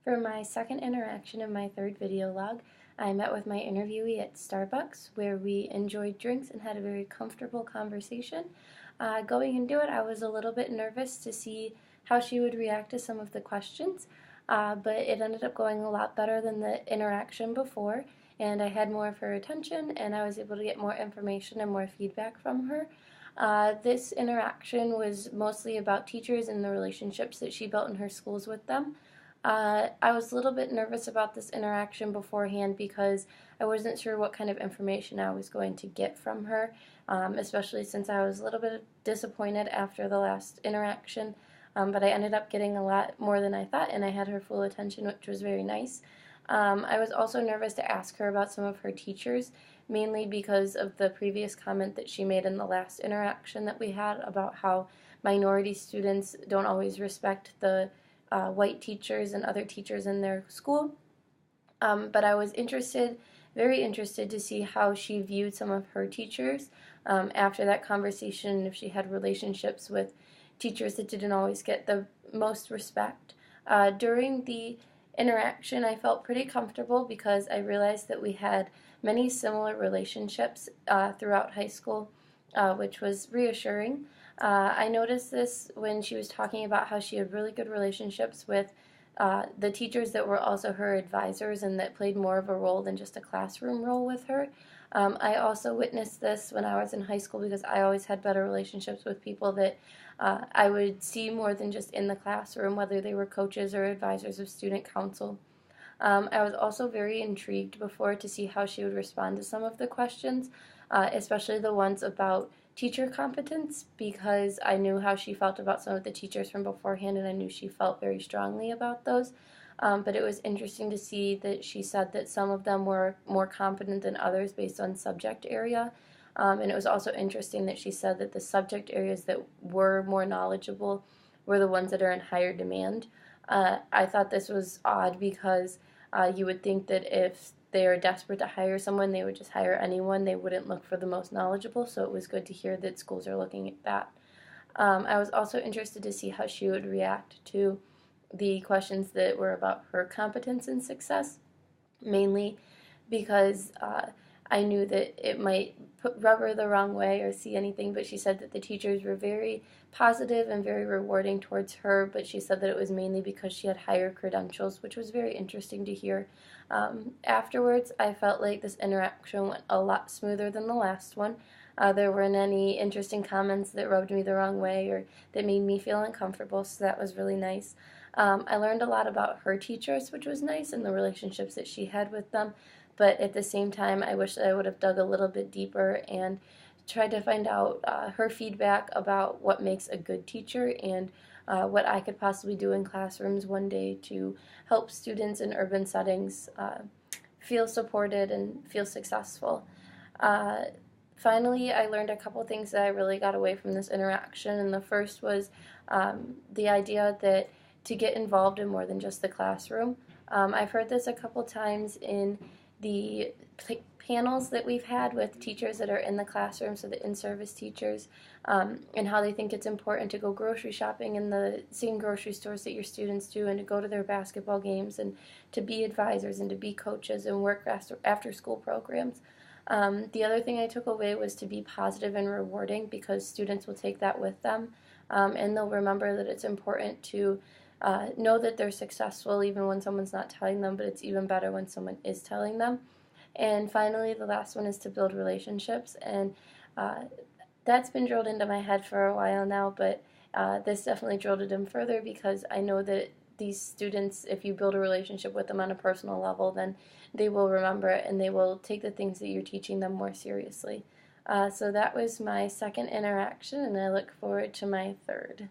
For my second interaction of my third video log, I met with my interviewee at Starbucks where we enjoyed drinks and had a very comfortable conversation. Going into it, I was a little bit nervous to see how she would react to some of the questions, but it ended up going a lot better than the interaction before, and I had more of her attention and I was able to get more information and more feedback from her. This interaction was mostly about teachers and the relationships that she built in her schools with them. I was a little bit nervous about this interaction beforehand because I wasn't sure what kind of information I was going to get from her, especially since I was a little bit disappointed after the last interaction. But I ended up getting a lot more than I thought, and I had her full attention, which was very nice. I was also nervous to ask her about some of her teachers, mainly because of the previous comment that she made in the last interaction that we had about how minority students don't always respect the white teachers and other teachers in their school. But I was very interested to see how she viewed some of her teachers after that conversation, if she had relationships with teachers that didn't always get the most respect. During the interaction, I felt pretty comfortable because I realized that we had many similar relationships throughout high school, which was reassuring. I noticed this when she was talking about how she had really good relationships with the teachers that were also her advisors and that played more of a role than just a classroom role with her. I also witnessed this when I was in high school because I always had better relationships with people that I would see more than just in the classroom, whether they were coaches or advisors of student council. I was also very intrigued before to see how she would respond to some of the questions, especially the ones about teacher competence, because I knew how she felt about some of the teachers from beforehand and I knew she felt very strongly about those. But it was interesting to see that she said that some of them were more competent than others based on subject area. And it was also interesting that she said that the subject areas that were more knowledgeable were the ones that are in higher demand. I thought this was odd because you would think that if they are desperate to hire someone, they would just hire anyone. They wouldn't look for the most knowledgeable, so it was good to hear that schools are looking at that. I was also interested to see how she would react to the questions that were about her competence and success, mainly because I knew that it might rub her the wrong way or see anything, but she said that the teachers were very positive and very rewarding towards her, but she said that it was mainly because she had higher credentials, which was very interesting to hear. Afterwards, I felt like this interaction went a lot smoother than the last one. There weren't any interesting comments that rubbed me the wrong way or that made me feel uncomfortable, so that was really nice. I learned a lot about her teachers, which was nice, and the relationships that she had with them. But at the same time, I wish that I would have dug a little bit deeper and tried to find out her feedback about what makes a good teacher and what I could possibly do in classrooms one day to help students in urban settings feel supported and feel successful. Finally, I learned a couple things that I really got away from this interaction, and the first was the idea that to get involved in more than just the classroom. I've heard this a couple times in the panels that we've had with teachers that are in the classroom, so the in-service teachers, and how they think it's important to go grocery shopping in the same grocery stores that your students do and to go to their basketball games and to be advisors and to be coaches and work after school programs. The other thing I took away was to be positive and rewarding because students will take that with them and they'll remember that it's important to know that they're successful even when someone's not telling them, but it's even better when someone is telling them. And finally, the last one is to build relationships, and that's been drilled into my head for a while now, but this definitely drilled it in further because I know that these students, if you build a relationship with them on a personal level, then they will remember it and they will take the things that you're teaching them more seriously. So that was my second interaction, and I look forward to my third.